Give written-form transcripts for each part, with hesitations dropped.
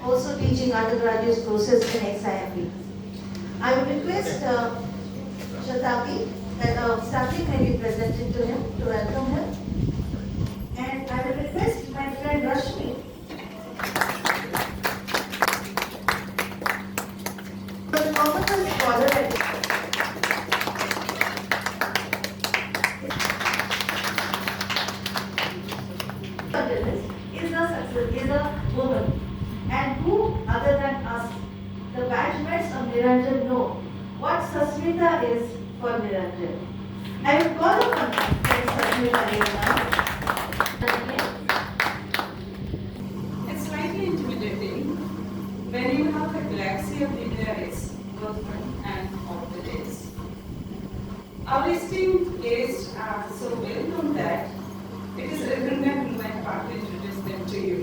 also teaching undergraduate courses in XIMB. I would request Shatabdi that something may be presented to him to welcome him. And I will request my friend Rashmi. The competent scholar at is a woman, and who other than us, the batchmates of Niranjan, know what Sasmita is for Niranjan. I will call upon friend Sasmita now. It's slightly intimidating when you have a galaxy of luminaries, both on and off the days. Our esteemed guests are so well known that it is redundant in my part to introduce them to you.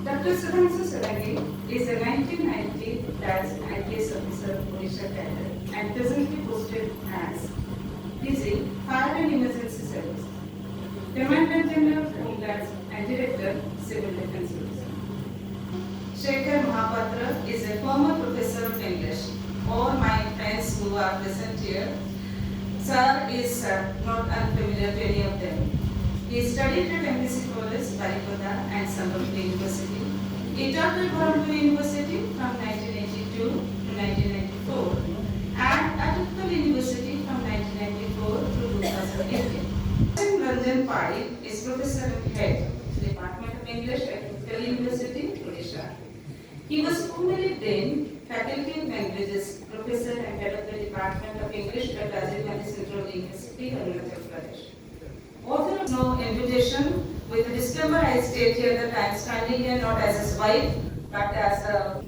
Dr. Sudhanshu Sarangi is a 1990 class IPS officer of Odisha cadre and presently posted as DG, Fire and Emergency Service, Commandant General of Home Guards and Director, Civil Defence Service. Shekhar Mahapatra is a former professor of English. All my friends who are present here, sir is not unfamiliar to any of them. He studied at MBC College, Baripada and Sambhavi University. He taught at Bharampur University from 1982 to 1994 and at Uttal University from 1994 to 2018. NIRANJAN Pai is Professor and Head, Department of English at Uttal University, Odisha. He was formerly then Faculty of Languages, Professor and Head of the Department of English at Rajiv Gandhi Central University, Arunachal Pradesh. Author of No Invitation, with a disclaimer I state here that I am standing here not as his wife, but as a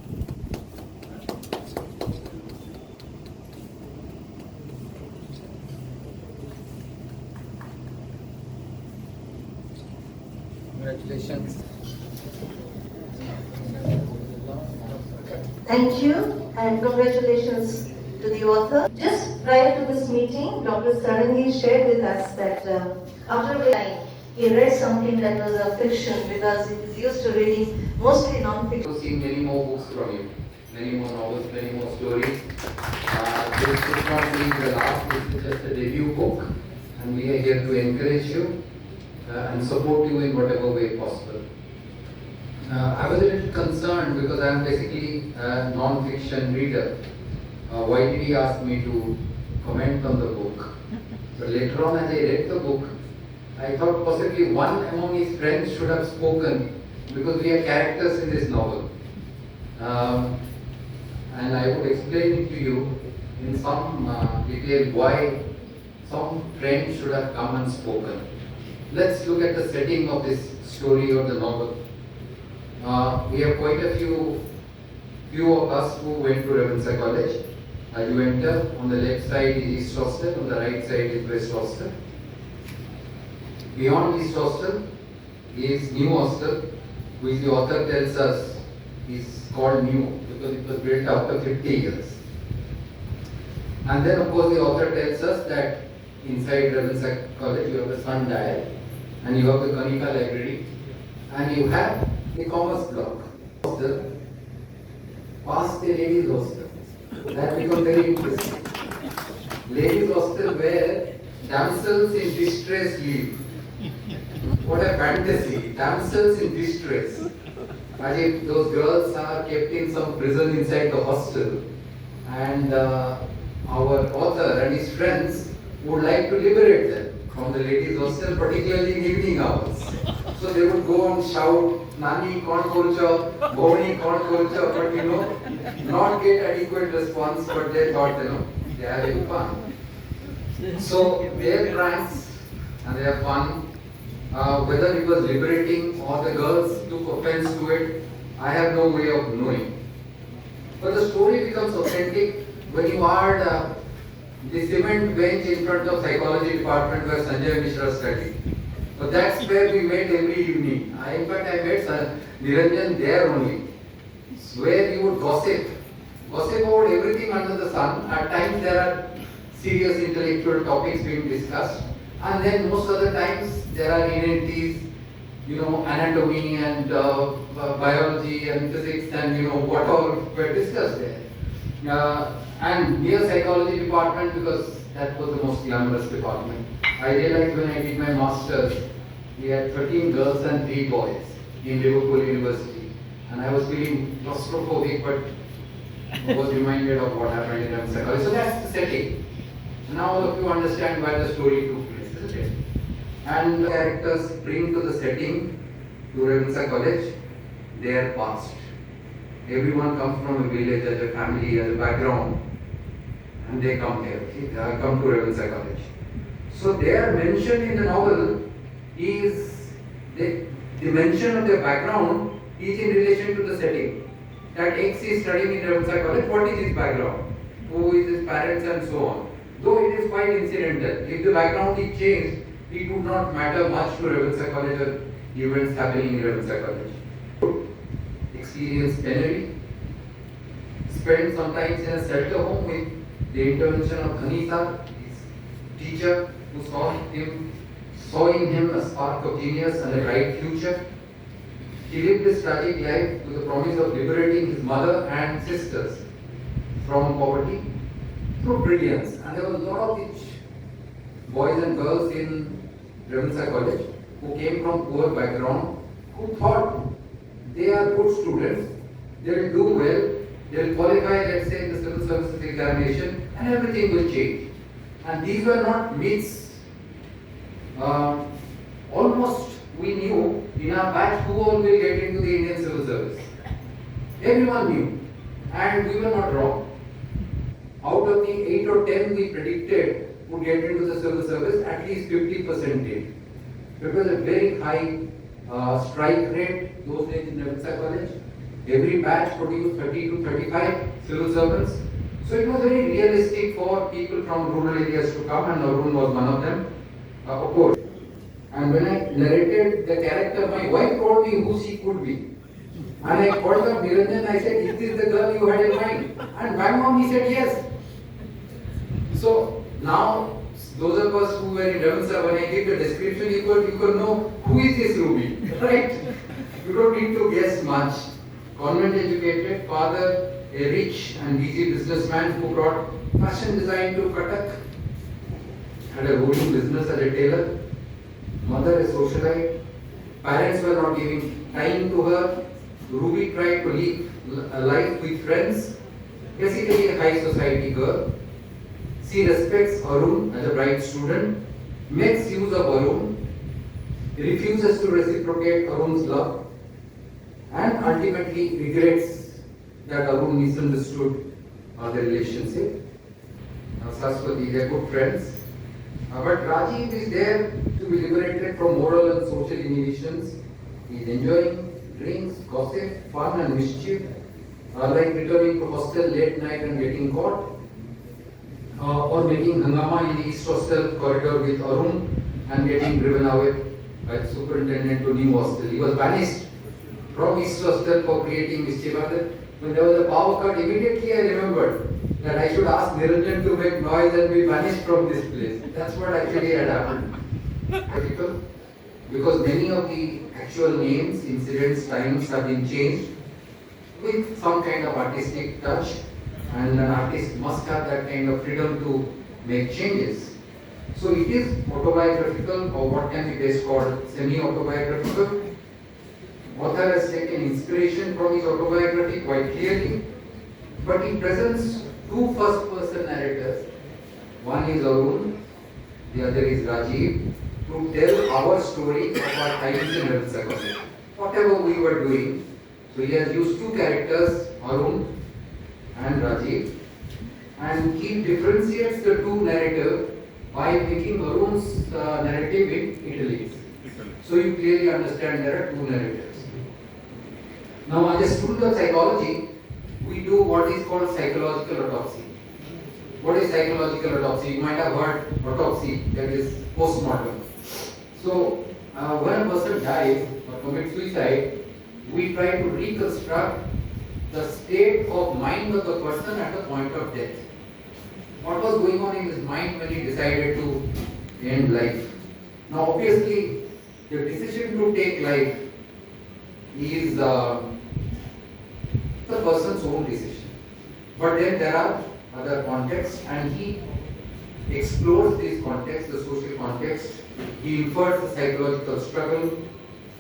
Congratulations. Thank you and congratulations to the author. Just prior to this meeting, Dr. Sarangi shared with us that after a time he read something that was a fiction because he was used to reading mostly non-fiction. I've seen many more books from you, many more novels, many more stories. This should not be the last, this is just a debut book, and we are here to encourage you and support you in whatever way possible. I was a little concerned because I am basically a non-fiction reader. Why did he ask me to comment on the book? But later on, as I read the book, I thought possibly one among his friends should have spoken because we are characters in this novel. And I would explain it to you in some detail why some friend should have come and spoken. Let's look at the setting of this story or the novel. We have quite a few of us who went to Ravenshaw College. As you enter, on the left side is East Hostel, on the right side is West Hostel. Beyond East Hostel is New Hostel, which the author tells us is called new because it was built after 50 years. And then of course the author tells us that inside Ravenshaw College you have the sundial and you have the Kanika library and you have the commerce block. Hostel, past the ladies hostel. That becomes very interesting. Ladies hostel where damsels in distress live. What a fantasy, damsels in distress. As if those girls are kept in some prison inside the hostel and our author and his friends would like to liberate them from the ladies hostel, particularly in evening hours. So they would go and shout, Nani, kaun kolcha, Bhoni, kaun kolcha, but not get adequate response, but they thought, they are having fun. So their pranks and their fun, whether it was liberating or the girls took offense to it, I have no way of knowing. But the story becomes authentic when you are the cement bench in front of psychology department where Sanjay Mishra studied. So that's where we met every evening. In fact, I met Niranjan there only, where you would gossip about everything under the sun. At times there are serious intellectual topics being discussed, and then most of the times there are inanities, anatomy and biology and physics and what all were discussed there. And near psychology department, because that was the most glamorous department. I realized when I did my masters, we had 13 girls and 3 boys in Liverpool University, and I was feeling claustrophobic, but I was reminded of what happened in psychology. So that's the setting. Now all of you understand why the story took place, isn't it? And the characters bring to the setting, to Ravenshaw College, their past. Everyone comes from a village, as a family, as a background, and they come here, they come to Ravenshaw College. So their mention in the novel is, the mention of their background is in relation to the setting. That X is studying in Ravenshaw College, what is his background? Who is his parents and so on. Though it is quite incidental. If the background is changed, it would not matter much to Ravenshaw College or events happening in Ravenshaw College. Experience penury, spent sometimes in a shelter home with the intervention of Dhanisa, his teacher, who saw in him a spark of genius and a bright future. He lived his tragic life with the promise of liberating his mother and sisters from poverty through brilliance. And there was a lot of rich boys and girls in Ravenshaw College who came from poor background, who thought they are good students, they will do well, they will qualify, let's say, in the civil services examination, and everything will change. And these were not myths. Almost we knew in our batch who all will get into the Indian civil service. Everyone knew, and we were not wrong. Out of the 8 or 10 we predicted would get into the civil service, at least 50% did. It was a very high strike rate those days in Ravenshaw College. Every batch produced 30 to 35 civil servants. So it was very realistic for people from rural areas to come, and Arun was one of them, of course. And when I narrated the character, my wife told me who she could be. And I called her Niranjan, I said, is this the girl you had in mind? And bang on, he said yes. So now, those of us who were in Ravenshaw, when I gave the description, you could know who is this Ruby, right? You don't need to guess much. Convent educated, father a rich and busy businessman who brought fashion design to Cuttack, had a rolling business as a tailor, mother a socialite, parents were not giving time to her, Ruby tried to live a life with friends, basically a high society girl. She respects Arun as a bright student, makes use of Arun, refuses to reciprocate Arun's love, and ultimately regrets that Arun misunderstood the relationship. Saraswati, they are good friends. But Rajiv is there to be liberated from moral and social inhibitions. He is enjoying drinks, gossip, fun and mischief, like returning to hostel late night and getting caught, or making hangama in the East Hostel corridor with Arun and getting driven away by the superintendent to new hostel. He was banished from East Hostel for creating mischief. When there was a power cut, immediately I remembered that I should ask Niranjan to make noise and be banished from this place. That's what actually had happened. Because many of the actual names, incidents, times have been changed with some kind of artistic touch, and an artist must have that kind of freedom to make changes. So it is autobiographical, or what can be best called semi-autobiographical. Author has taken inspiration from his autobiography quite clearly, but he presents two first-person narrators. One is Arun, the other is Rajiv, to tell our story of our times in Ravenshaw College. Whatever we were doing, so he has used two characters, Arun and Rajiv, and he differentiates the two narrators by making Arun's narrative in italics. So you clearly understand there are two narrators. Now, as a student of psychology, we do what is called psychological autopsy. What is psychological autopsy? You might have heard autopsy, that is post-mortem. So, when a person dies or commits suicide, we try to reconstruct the state of mind of the person at the point of death. What was going on in his mind when he decided to end life? Now, obviously, the decision to take life is the person's own decision. But then there are other contexts, and he explores these contexts, the social context. He infers the psychological struggle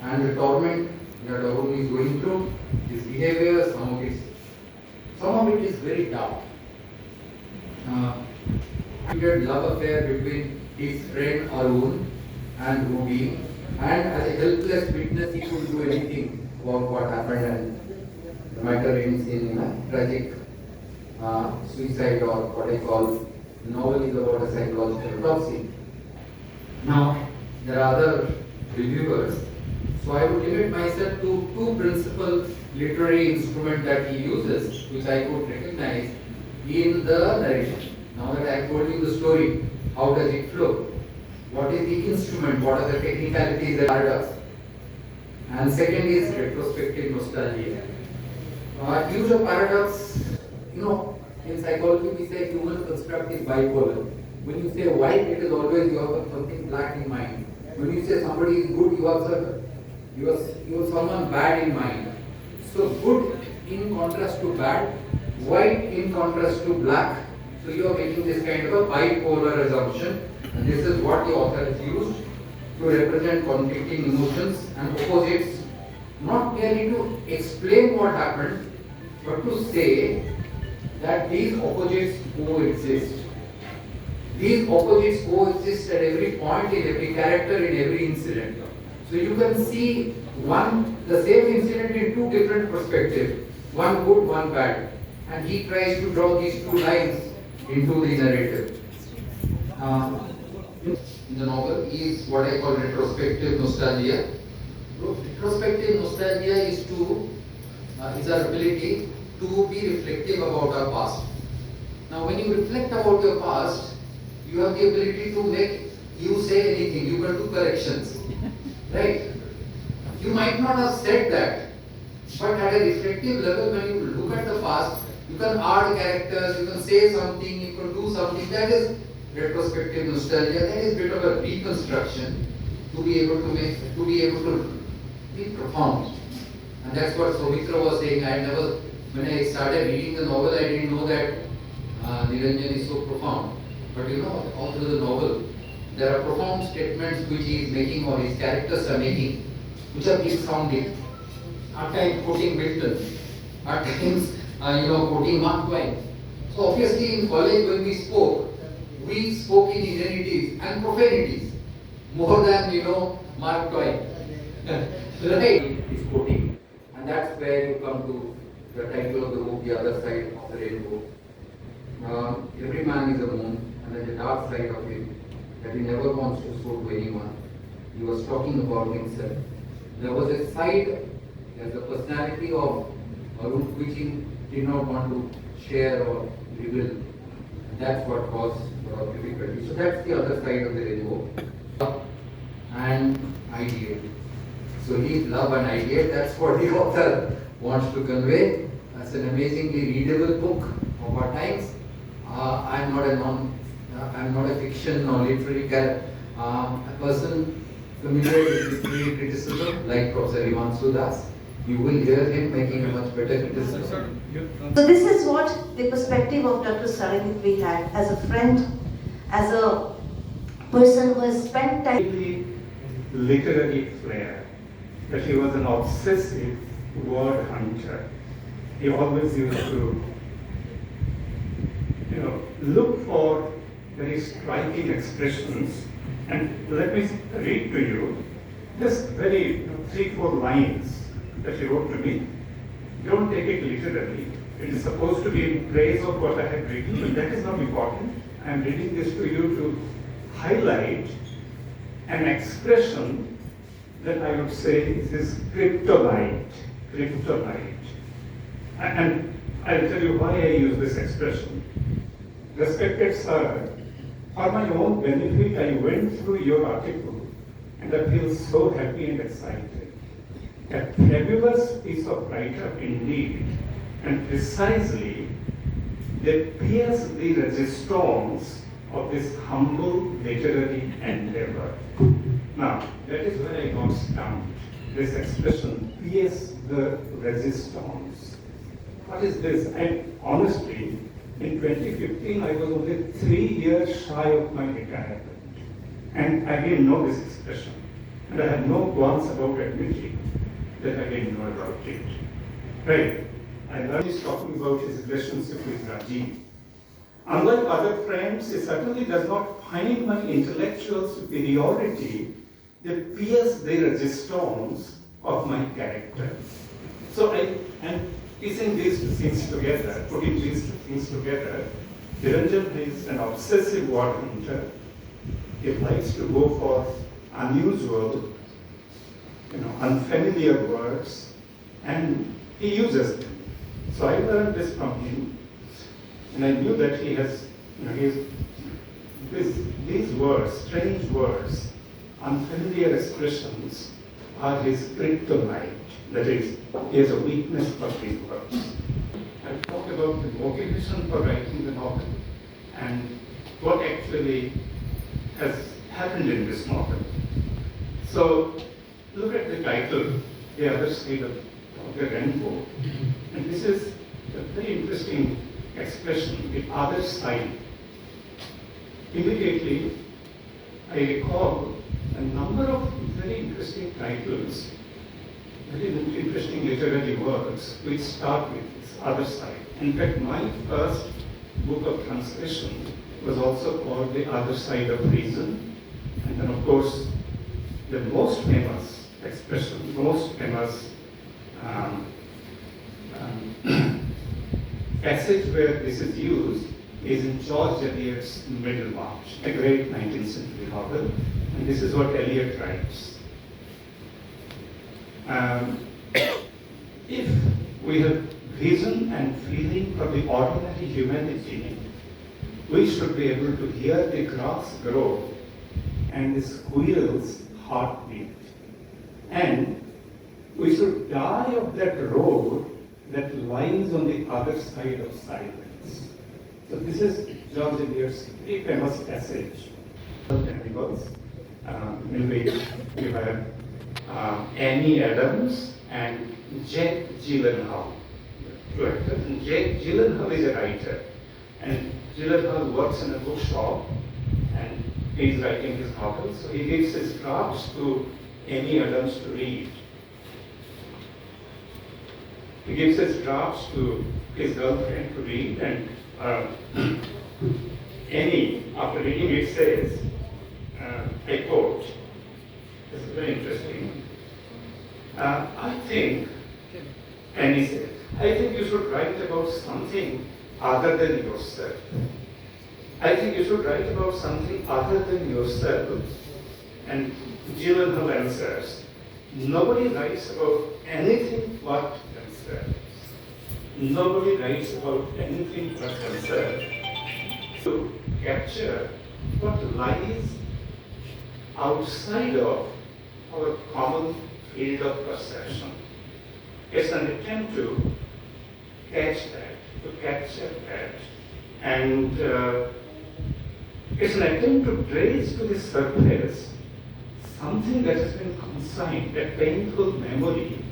and the torment that Arun is going through, his behavior, some of it is very dark. Love affair between his friend Arun and Ruby, and as a helpless witness he couldn't do anything about what happened, and the matter ends in a tragic suicide, or what I call, the novel is about a psychological autopsy. Now, there are other reviewers, so I would limit myself to two principal literary instruments that he uses, which I could recognize in the narration. Now that I have told you the story, how does it flow? What is the instrument? What are the technicalities that are paradox? And second is retrospective nostalgia. Use of paradox, in psychology we say human construct is bipolar. When you say white, it is always you have something black in mind. When you say somebody is good, you have someone bad in mind. So good in contrast to bad, white in contrast to black. So you are making this kind of a bipolar assumption, and this is what the author has used to represent conflicting emotions and opposites, not merely to explain what happened, but to say that these opposites coexist. These opposites coexist at every point, in every character, in every incident. So you can see the same incident in two different perspectives, one good, one bad. And he tries to draw these two lines into the narrative. In the novel is what I call retrospective nostalgia. Retrospective nostalgia is our ability to be reflective about our past. Now, when you reflect about your past, you have the ability to make you say anything. You can do corrections, right? You might not have said that, but at a reflective level, when you look at the past, you can add characters, you can say something, you can do something. That is retrospective nostalgia. That is a bit of a reconstruction to be able to be profound. And that's what Soumitra was saying. When I started reading the novel, I didn't know that Niranjan is so profound. But all through the novel, there are profound statements which he is making, or his characters are making, which are deep sounding. At times quoting Milton, at times quoting Mark Twain. So obviously in college when we spoke in inanities and profanities more than Mark Twain. Right? Is quoting, and that's where you come to the title of the book, The Other Side of the Rainbow. Every man is a moon, and there's a dark side of him that he never wants to show to anyone. He was talking about himself. There was a side, there's a personality of Arun which he did not want to share or reveal. That's what caused difficulty. So that's the other side of the rainbow. And ideal. So he's love and ideal. That's what the author wants to convey. That's an amazingly readable book of our times. I'm not a fiction or literary a person familiar with literary criticism like Professor Himanshu Das. You will hear him making a much better criticism. So this is what the perspective of Dr. Sarangi had as a friend, as a person who has spent time. Literary flair, that he was an obsessive word hunter. He always used to, look for very striking expressions. And let me read to you just very 3-4 lines that he wrote to me. Don't take it literally. It is supposed to be in praise of what I have written, but that is not important. I am reading this to you to highlight an expression that I would say is his kryptonite. And I'll tell you why I use this expression. Respected sir, for my own benefit, I went through your article and I feel so happy and excited. A fabulous piece of write-up indeed, and precisely they pierce the resistance of this humble literary endeavor. Now, that is where I got stumped. This expression, pierce the resistance. What is this? And honestly, in 2015, I was only 3 years shy of my retirement. And I didn't know this expression. And I had no qualms about admitting that I didn't know about it. Right. I learned he's talking about his relationship with Rajiv. Unlike other friends, he certainly does not find my intellectual superiority that pierce the resistance of my character. So I am piecing these two things together, putting these two things together. Niranjan is an obsessive word hunter. He likes to go for unusual, unfamiliar words, and he uses them. So I learned this from him, and I knew that he has, these words, strange words, unfamiliar expressions are his kryptonite. That is, he has a weakness for these words. I've talked about the motivation for writing the novel and what actually has happened in this novel. So, look at the title, The Other Side of the Rainbow. And this is a very interesting expression, the other side. Immediately, I recall a number of very interesting titles, very interesting literary works, which start with this other side. In fact, my first book of translation was also called The Other Side of Reason. And then, of course, the most famous expression, most famous passage where this is used is in George Eliot's Middlemarch, a great 19th century novel. And this is what Eliot writes. If we have vision and feeling for the ordinary humanity, we should be able to hear the grass grow and the squirrel's heartbeat. And we should die of that road that lies on the other side of silence. So this is George Eliot's very famous passage. Animals, in which you have Amy Adams and Jack Gyllenhaal. Jack Gyllenhaal is a writer, and Gyllenhaal works in a bookshop, and he's writing his novel, so he gives his drafts to Amy Adams to read. He gives his drafts to his girlfriend to read, and Amy, after reading it, says, I quote, this is very interesting, I think, Annie said, I think you should write about something other than yourself. I think you should write about something other than yourself. And Gyllenhaal answers, nobody writes about anything but themselves. Nobody writes about anything but themselves. To capture what lies outside of our common field of perception. It's an attempt to catch that, to capture that, and it's an attempt to raise to the surface something that has been consigned, a painful memory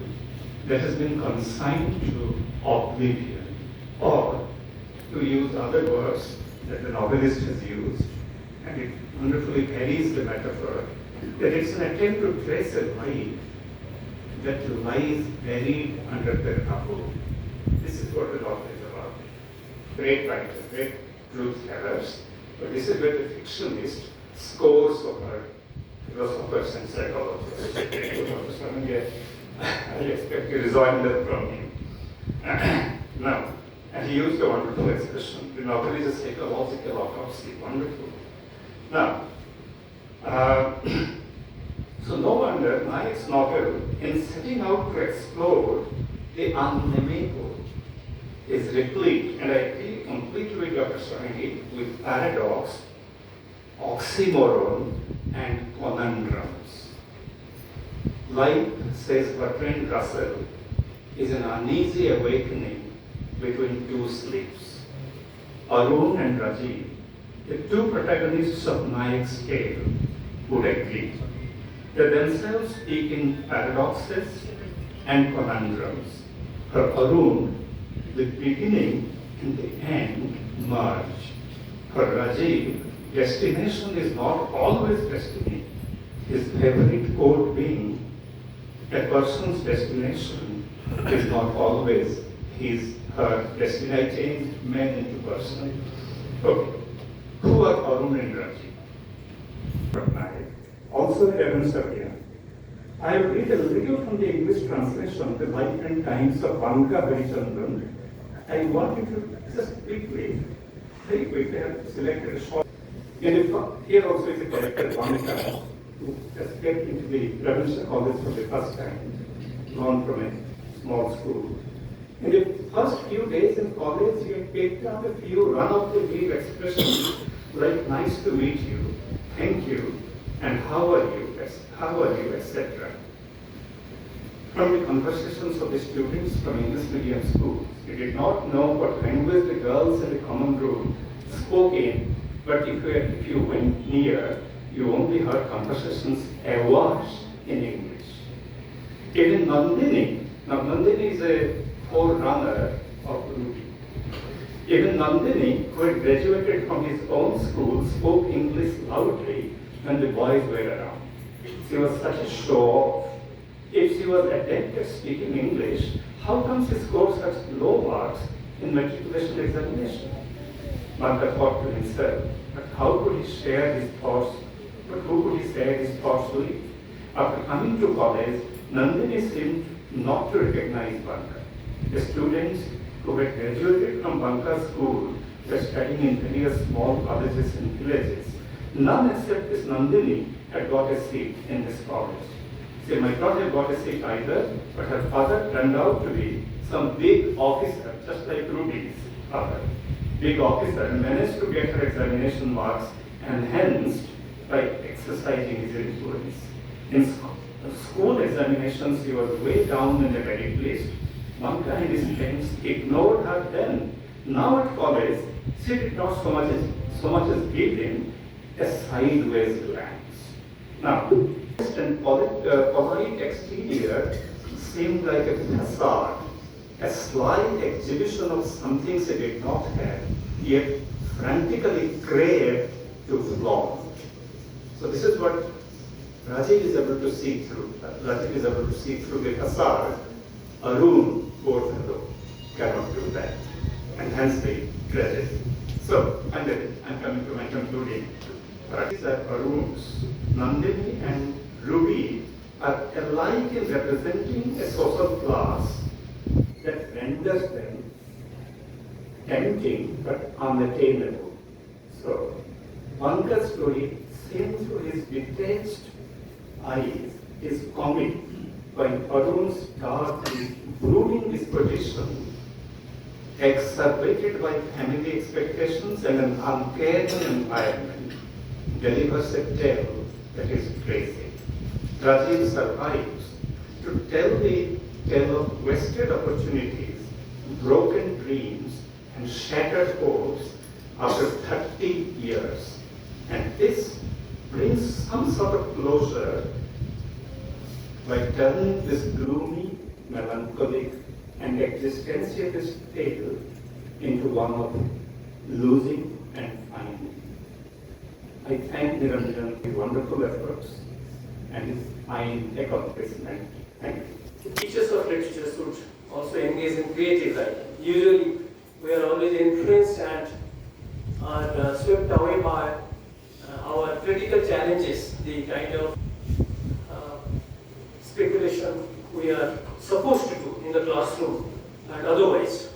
that has been consigned to oblivion, or to use other words that the novelist has used, and it wonderfully carries the metaphor, that it's an attempt to trace a life that lies buried under the rubble. This is what the novel is about. Great writer, great truth tellers, but this is where the fictionist scores over philosophers and psychologists. I expect a rejoinder from him. Now, and he used a wonderful expression, the novel is a psychological autopsy, wonderful. Now, so no wonder Nayak's novel, in setting out to explore the unnameable, is replete, and I agree completely with Dr. Swamingi, with paradox, oxymoron, and conundrums. Life, says Bertrand Russell, is an uneasy awakening between two sleeps. Arun and Rajiv, the two protagonists of Nayak's tale, would agree. They themselves speak in paradoxes and conundrums. For Arun, the beginning and the end merge. For Rajiv, destination is not always destiny. His favorite quote being, a person's destination is not always his, her destiny. I changed men into person. Okay. Who are Arun and Rajiv? Also RAVENSHAWVIAN. I will read a little from the English translation of the Life and Times of Banka Harichandran. I want you to just quickly, very quickly, I have selected a short. Here also is a character, Banka, who has stepped into the RAVENSHAW college for the first time, gone from a small school. In the first few days in college, you picked up a few run-of-the-mill expressions like "nice to meet you," "thank you," and "how are you," etc. From the conversations of the students from English medium schools, you did not know what language the girls in the common room spoke in, but if you went near, you only heard conversations awash in English. Even Nandini, now Nandini is a forerunner of Ruby. Even Nandini, who had graduated from his own school, spoke English loudly when the boys were around. She was such a show-off. If she was adept at speaking English, how come she scored such low marks in matriculation examination? Banka thought to himself, but how could he share his thoughts? But who could he share his thoughts with? After coming to college, Nandini seemed not to recognize Banka. The students who had graduated from Banka school were studying in various small colleges in villages. None except this Nandini had got a seat in this college. She might not have got a seat either, but her father turned out to be some big officer, just like Ruby's father. Big officer, and managed to get her examination marks enhanced by exercising his influence. In school examinations, he was way down in the merit list. Banka and his friends ignored her then. Now at college, she did not so much as give him a sideways glance. Now, and polite exterior seemed like a facade, a slight exhibition of something she did not have, yet frantically craved to flaunt. So this is what Rajiv is able to see through. Rajiv is able to see through the facade. Arun, poor fellow, cannot do that, and hence the tragedy. So, I'm coming to my concluding. These are Aruns. Nandini and Ruby are alike in representing a social class that renders them tempting but unattainable. So, Banka's story, seen through his detached eyes, is comic, while Arun's dark, brooding disposition, exacerbated by family expectations and an uncaring environment, delivers a tale that is crazy. Rajiv survives to tell the tale of wasted opportunities, broken dreams, and shattered hopes after 30 years. And this brings some sort of closure by turning this gloomy, melancholic, and existentialist tale into one of losing and finding. I thank Niranjan for his wonderful efforts and his fine accomplishment. Thank you. Teachers of literature should also engage in creative writing. Usually, we are always influenced and are swept away by our critical challenges, the kind of speculation we are supposed to do in the classroom and otherwise.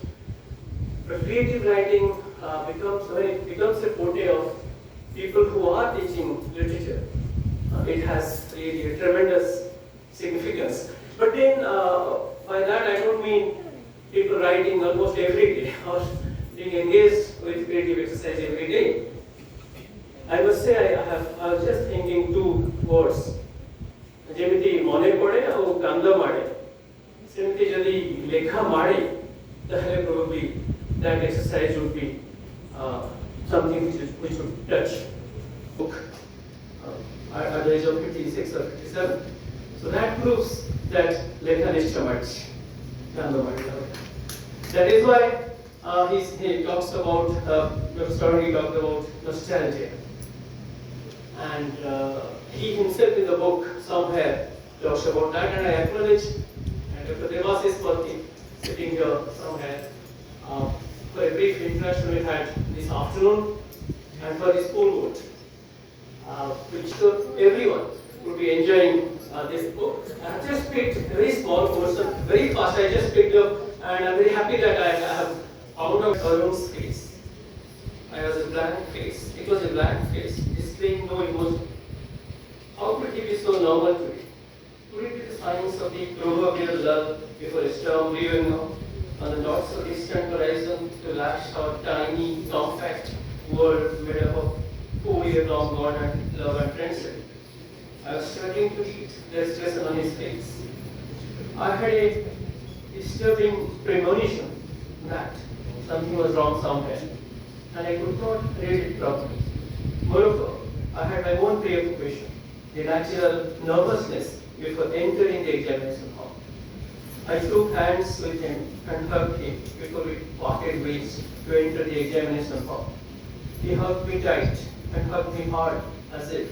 But creative writing becomes a forte of people who are teaching literature. It has really a tremendous significance. But then, by that I don't mean people writing almost every day or being engaged with creative exercise every day. I must say I was just thinking two words. ଯେମିତି ମନେ ପଡ଼େ ଆଉ କାନ୍ଦ ମାଡ଼େ ସେମିତି ଯଦି ଲେଖା ମାଡ଼େ ତାହେଲେ probably that exercise would be something which would touch. Book at the age of 56 or 57. So that proves that Lekhan is too much. That is why he talks about, he talked about nostalgia. And he himself in the book somewhere talks about that, and I acknowledge, and Dr. Devas is working, sitting here somewhere, for a brief interaction we had this afternoon, and for his full vote, which everyone would be enjoying this book. I have just picked a very small portion, very fast I just picked up, and I'm very happy that I have found out Arun's face. I was a blank face. It was a blank face, displaying no emotion. How could he be so normal today? Could it be the signs of the proverbial love before a storm leaving on the not so distant horizon to lash our tiny, compact world made up of 4-year-long bond and love and friendship? I was struggling to read the expression on his face. I had a disturbing premonition that something was wrong somewhere, and I could not read it properly. Moreover, I had my own preoccupation, the natural nervousness before entering the examination hall. I shook hands with him and hugged him before we parted ways to enter the examination hall. He hugged me tight and hugged me hard as if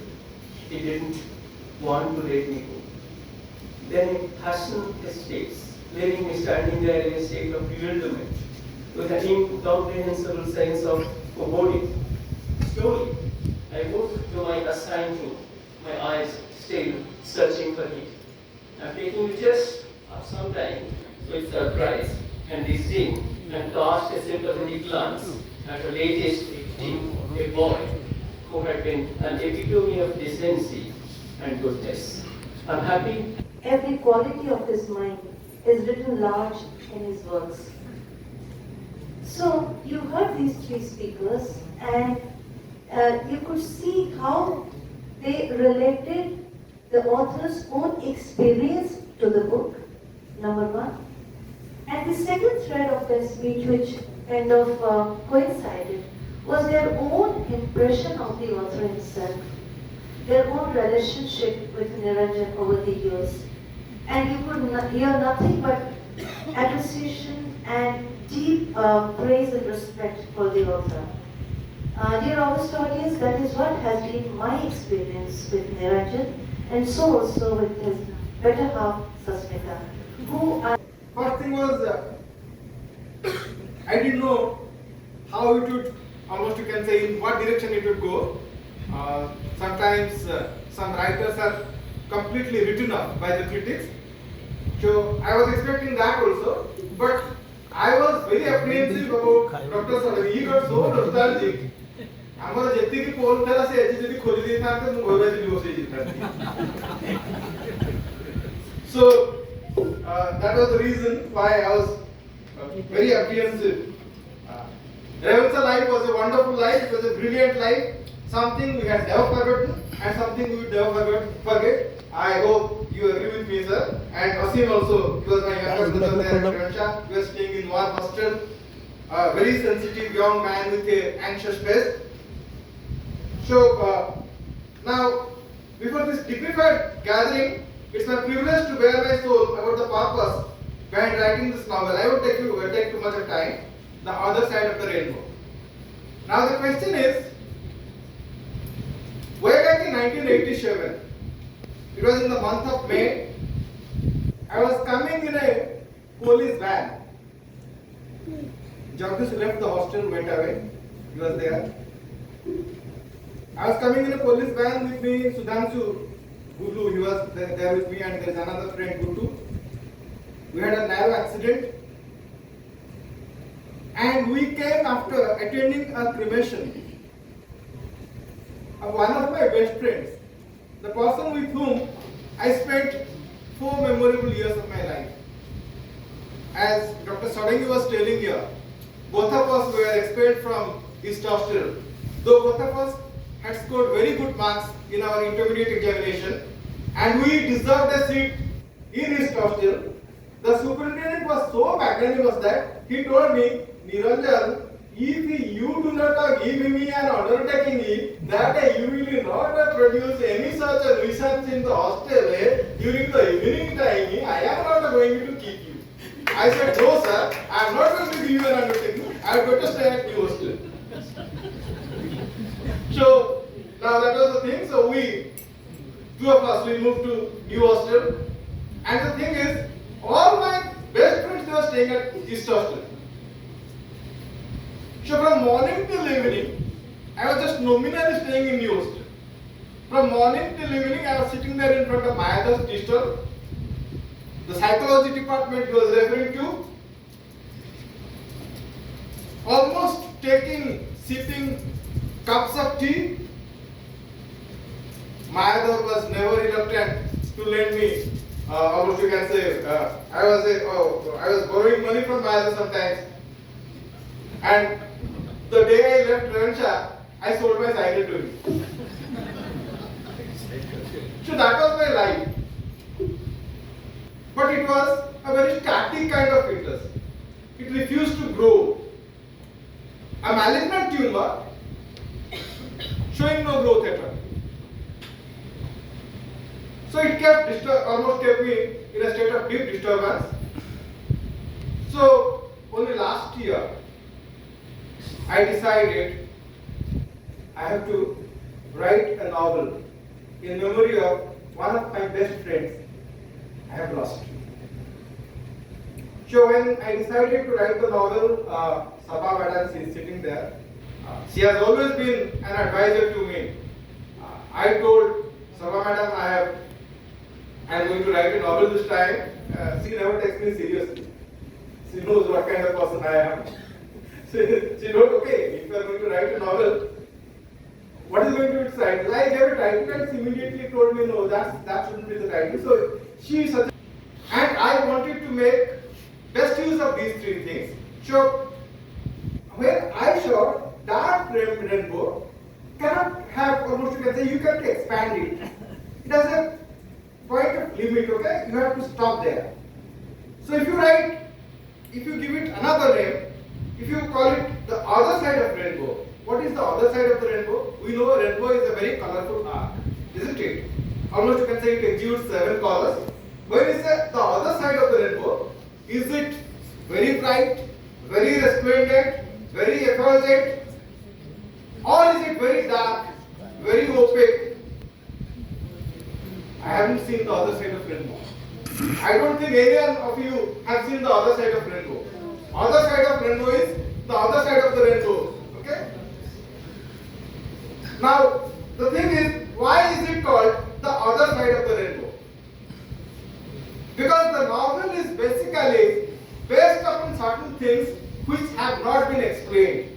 he didn't want to let me go. Then in passionate states, leaving me standing there in a state of bewilderment, with an incomprehensible sense of foreboding. Slowly, I moved to my assigned room, my eyes still searching for him. I'm taking just some time with surprise and disdain, and cast a sympathetic glance at the latest victim, a boy who had been an epitome of decency and goodness. I'm happy. Every quality of his mind is written large in his works. So you heard these three speakers, and you could see how they related the author's own experience to the book, number one. And the second thread of their speech, which kind of coincided, was their own impression of the author himself, their own relationship with Niranjan over the years. And you could hear nothing but appreciation and deep praise and respect for the author. Dear August audience, that is what has been my experience with Niranjan, and so also with his better half, Sasmita, who I... First thing was, I didn't know how it would, almost you can say, in what direction it would go. Sometimes some writers are completely written off by the critics. So I was expecting that also, but I was very apprehensive about Dr. Sadan. He got so nostalgic. ଆମର ଯେତିକି ପୋଲ ଥିଲା ସେ ଏଠି ଯଦି ଖୋଲି ଦେଇଥାନ୍ତେ ମୁଁ ଘରେ ଯିବି ବସେଇ ଯାଇଥାନ୍ତି. So that was the reason why I was very apprehensive. Ravenshaw life was a wonderful life, it was a brilliant life, something we had never forgotten and something we would never forget. I hope you agree with me, sir. And Asim also, he was my younger brother there at Ransha. We were staying in one hostel. A very sensitive young man with an anxious face. So, now, before this dignified gathering, it's my privilege to bare my soul about the purpose behind writing this novel. I won't take too much of time. The other side of the rainbow. Now the question is, way back in 1987, it was in the month of May, I was coming in a police van. Jagdish left the hostel, went away. He was there. I was coming in a police van with me, Sudhanshu, Gulu, he was there with me, and there is another friend, Gutu. We had a narrow accident. And we came after attending a cremation of one of my best friends, the person with whom I spent 4 memorable years of my life. As Dr. Sadangi was telling here, both of us were expelled from East Hostel. Though both of us had scored very good marks in our intermediate examination and we deserved a seat in East Hostel, the superintendent was so magnanimous that he told me, Niranjan, if you do not give me an undertaking that you will not produce any such nuisance in the hostel during the evening time, I am not going to keep you. I said, no sir, I am not going to give you an undertaking. I am going to stay at the hostel. So now that was the thing. So we, two of us, we moved to new hostel. And the thing is, all my best friends, they were staying at East hostel. So from morning till evening, I was just nominally staying in new hostel. From morning till evening, I was sitting there in front of Mayada's tea stall. The psychology department he was referring to, almost sipping cups of tea. Mayada was never reluctant to lend me. Almost you can say, I was borrowing money from Mayada sometimes. And the day I left Ravenshah, I sold my cycle to him. So that was my life. But it was a very static kind of interest. It refused to grow. A malignant tumor showing no growth at all. So it almost kept me in a state of deep disturbance. So only last year, I decided I have to write a novel in memory of one of my best friends I have lost. So when I decided to write the novel, Sabha Madam is sitting there. She has always been an advisor to me. I told Sabha Madam I am going to write a novel this time. She never takes me seriously. She knows what kind of person I am. She wrote, okay, if you are going to write a novel, what is going to be its title? I gave a title and she immediately told me, no, that shouldn't be the title. So she suggested, and I wanted to make best use of these three things. So when I shot dark rainbow, cannot have, almost you can say, you can expand it. It has a point of limit, okay? You have to stop there. So if you give it another name, if you call it the other side of rainbow, what is the other side of the rainbow? We know a rainbow is a very colorful arc, isn't it? Almost you can say it exudes 7 colors. When you say the other side of the rainbow, is it very bright, very resplendent, very effulgent, or is it very dark, very opaque? I haven't seen the other side of rainbow. I don't think any of you have seen the other side of rainbow. Other side of rainbow is the other side of the rainbow. Okay? Now, the thing is, why is it called the other side of the rainbow? Because the novel is basically based upon certain things which have not been explained.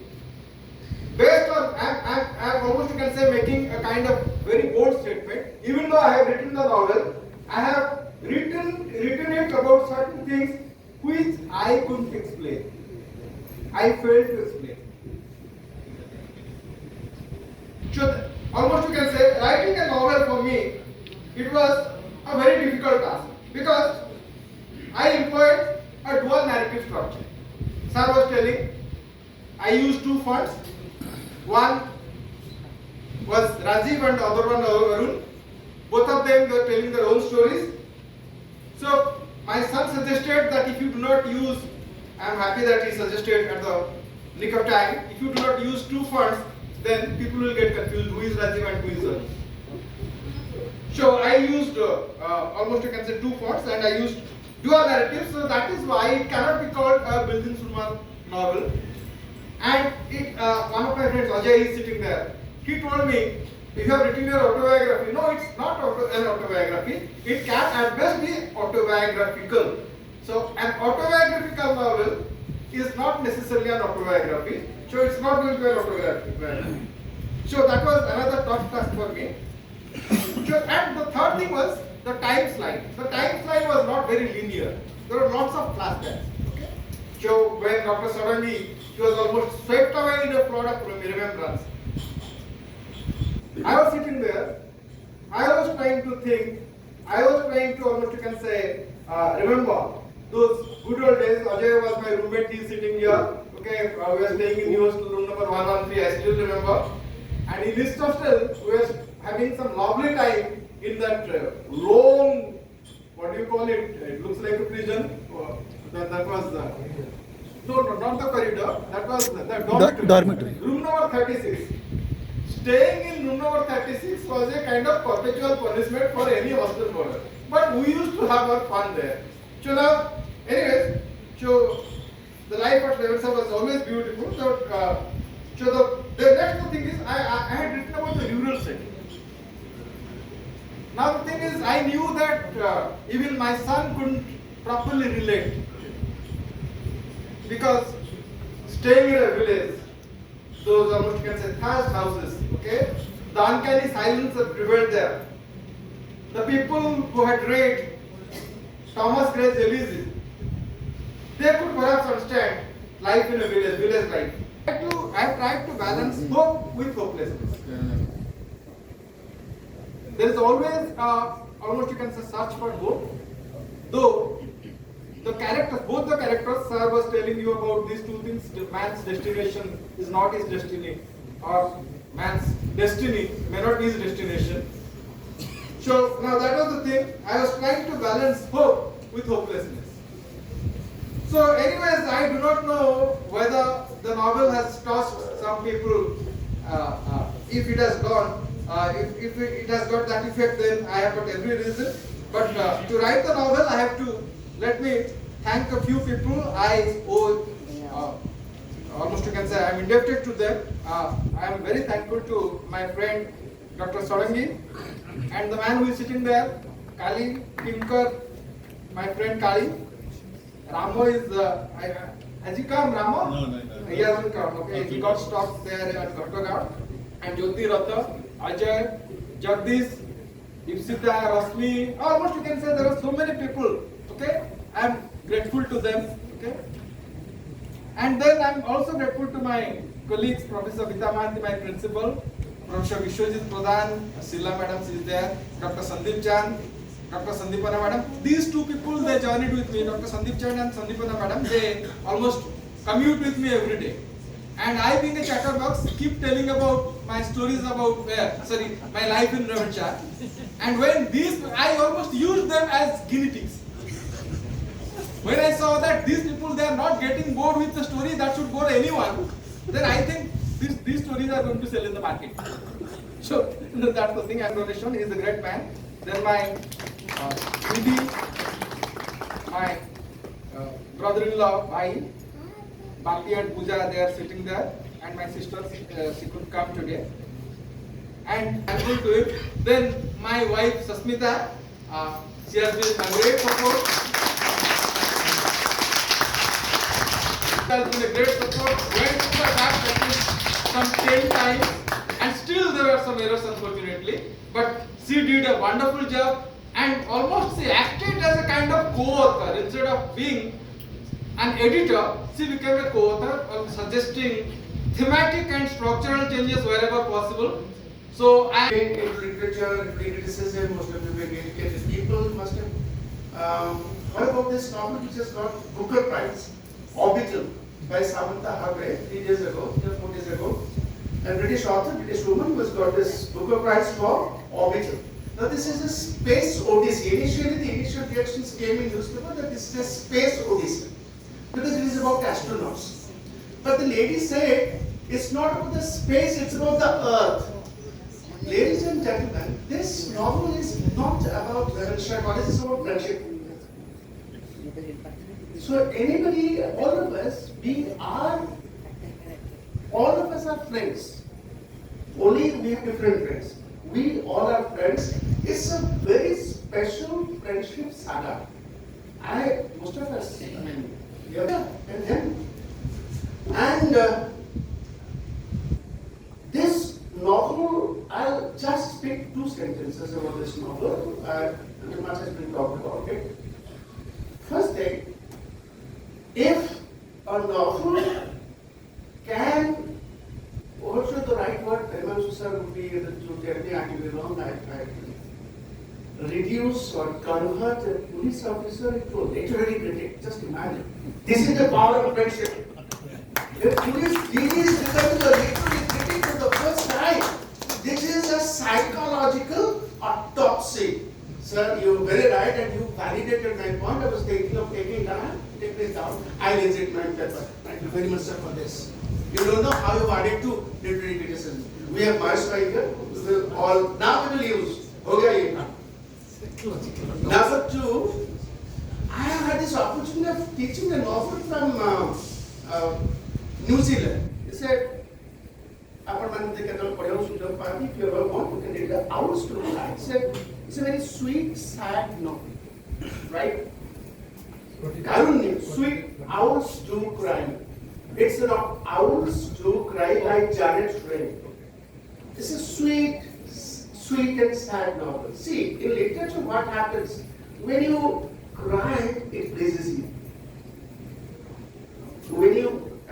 Based on, I'm almost you can say making a kind of very bold statement. Even though I have written the novel, I have written it about certain things which I couldn't explain. I failed to explain. So almost you can say writing a novel for me, it was a very difficult task because I employed a dual narrative structure. Sir was telling I used 2 fonts. One was Rajiv and the other one Arun. Both of them were telling their own stories. So my son suggested that if you do not use, I am happy that he suggested at the nick of time, if you do not use 2 fonts, then people will get confused who is Rajiv and who is Arun. So I used almost you can say 2 fonts and I used dual narrative, so that is why it cannot be called a Bildin Surma novel. And one of my friends, Ajay, is sitting there. He told me, if you have written your autobiography, no, it's not an autobiography. It can at best be autobiographical. So an autobiographical novel is not necessarily an autobiography. So it's not going to be an autobiography. So that was another tough task for me. So, and the third thing was the timeline. The timeline was not very linear. There were lots of flashbacks. Okay? So when Dr. Sarangi, she was almost swept away in a flood of remembrance. I was sitting there. I was trying to think. I was trying to almost you can say remember those good old days. Ajay was my roommate. He is sitting here. Okay, we were staying in New Hostel room number 113, I still remember. And in this hostel, we were having some lovely time in that long, what do you call it? It looks like a prison. That was no, not the corridor. That was the dormitory. Room number 36. Staying in room number 36 was a kind of perpetual punishment for any hostel boarder. But we used to have our fun there. So now, anyways, so the life at RAVENSHAW was always beautiful. So the next thing is I had written about the rural setting. Now the thing is, I knew that even my son couldn't properly relate, because staying in a village, those are what you can say thatched houses, okay? The uncanny silence that prevailed there. The people who had read Thomas Gray's Elysium, they could perhaps understand life in a village life. I have tried to balance hope with hopelessness. There is always almost you can say search for hope, though the characters, both the characters, sir was telling you about these two things. Man's destination is not his destiny, or man's destiny may not be his destination. So now that was the thing. I was trying to balance hope with hopelessness. So anyways, I do not know whether the novel has touched some people. If it has gone, if it has got that effect, then I have got every reason. But to write the novel, I have to, let me thank a few people. I owe, almost you can say I am indebted to them. I am very thankful to my friend Dr. Sarangi and the man who is sitting there, Kali, Tinker, my friend Kali. Ramo is, has he come, Ramo? No. He hasn't come, okay. He got stopped there at Ghattagad. And Jyoti Ratha, Ajay, Jagdish, Ipsita, Rasmi, almost you can say there are so many people, okay. I am grateful to them, okay. And then I am also grateful to my colleagues, Professor Vita Mahanti, my principal, Professor Vishwajit Pradhan, Sila Madam is there, Dr. Sandeep Chan, Dr. Sandeepana Madam. These two people, they journeyed with me, Dr. Sandeep Chan and Sandeepana Madam, they almost commute with me every day. And I, being a chatterbox, keep telling about my stories about my life in RAVENSHAW. And when these, I almost used them as guinea pigs. When I saw that these people, they are not getting bored with the story that should bore anyone, then I think these stories are going to sell in the market. So that's the thing. I'm going to show. He is a great man. Then my Didi, my brother-in-law, Bhai, Bhakti and Pooja, they are sitting there, and my sister, she could come today. And I'm going to it. Then my wife Sasmita, she has been a great support. She has been a great support. Went to the back at least some 10 times, and still there are some errors unfortunately. But she did a wonderful job, and almost she acted as a kind of co-author. Instead of being an editor, she became a co-author, suggesting thematic and structural changes wherever possible. So I in literature, in criticism, most of the educated people must have heard about this novel which has got Booker Prize, Orbital, by Samantha Hargrave 3 days ago, 4 days ago. A British author, British woman who has got this Booker Prize for Orbital. Now this is a space odyssey. Initially the initial reactions came in newspaper that this is a space odyssey, because it is about astronauts. But the lady said, it's not about the space, it's about the earth. Ladies and gentlemen, this novel is not about RAVENSHAW College, it's about friendship. So anybody, all of us, all of us are friends. Only we have different friends. We all are friends. It's a very special friendship saga. Most of us, yeah, and him. And this novel, I'll just speak 2 sentences about this novel. Much has been talked about it. First thing, if a novel can, also the right word, Himanshu sir would be able to tell me I can be wrong, I reduce or convert a police officer into a literary critic. Just imagine. This is the power of friendship. Today's deed is becoming a literally critic for the first time. This is a psychological autopsy. Sir, you're very right and you validated my point. I was thinking of taking it down. I legit my paper. Thank you very much, sir, for this. You don't know how you added to literary criticism. We have maestro here. We will all now we will use. Okay. Number two, I have had this opportunity of teaching a novel from New Zealand. He said, if you ever want, you can read the Owls to Cry. It's a very sweet, sad novel, right? Karunya, sweet Owls Do Cry. It's not Owls Do Cry like Janet Rain. It's a sweet and sad novel. See, in literature, what happens when you cry, it pleases you.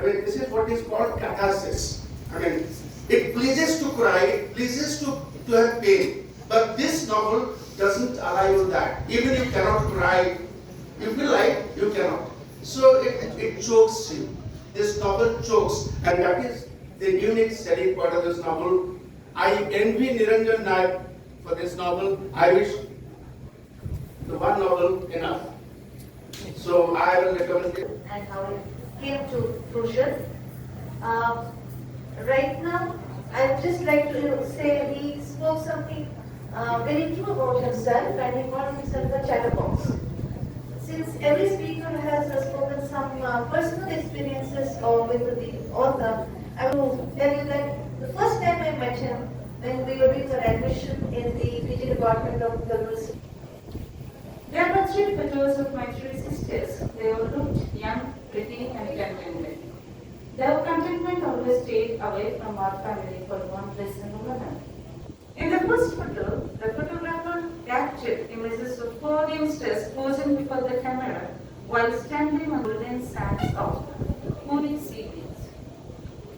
This is what is called catharsis. It pleases to cry, it pleases to have pain. But this novel doesn't allow you that. Even you cannot cry, you feel like you cannot. So it chokes you. This novel chokes, and that is the unique selling part of this novel. I envy NIRANJAN Nayak for this novel. I wish the one novel enough. So I will recommend it. And how it came to fruition. Right now, I would just like to say he spoke something very true about himself, and he called himself a chatterbox. Since every speaker has spoken some personal experiences with the author, I will tell you that the first time I met him, when we were doing our admission in the PG department of the university. There were three photos of my three sisters. They all looked young, pretty, and contented. Their contentment always stayed away from our family for one reason or another. In the first photo, the photographer captured images of four youngsters posing before the camera while standing on golden sands of Puri sea beach.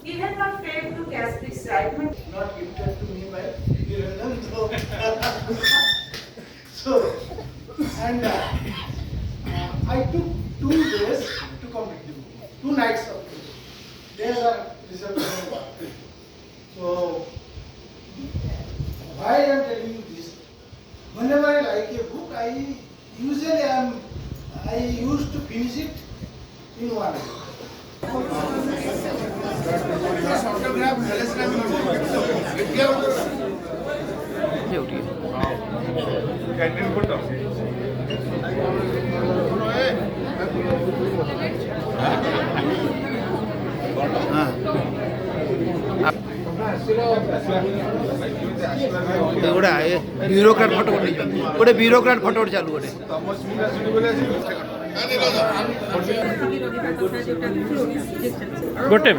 He had not failed to cast the excitement. Not gifted to me by NIRANJAN. So, and I took 2 days to complete the book. 2 nights of it. Days are reserved. So, why I am telling you this? Whenever I like a book, I used to finish it in 1 day. ब्यूरोक्राट फटो गोटे ब्यूरोक्राट फटो चालू गोटे गोटे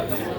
Thank you.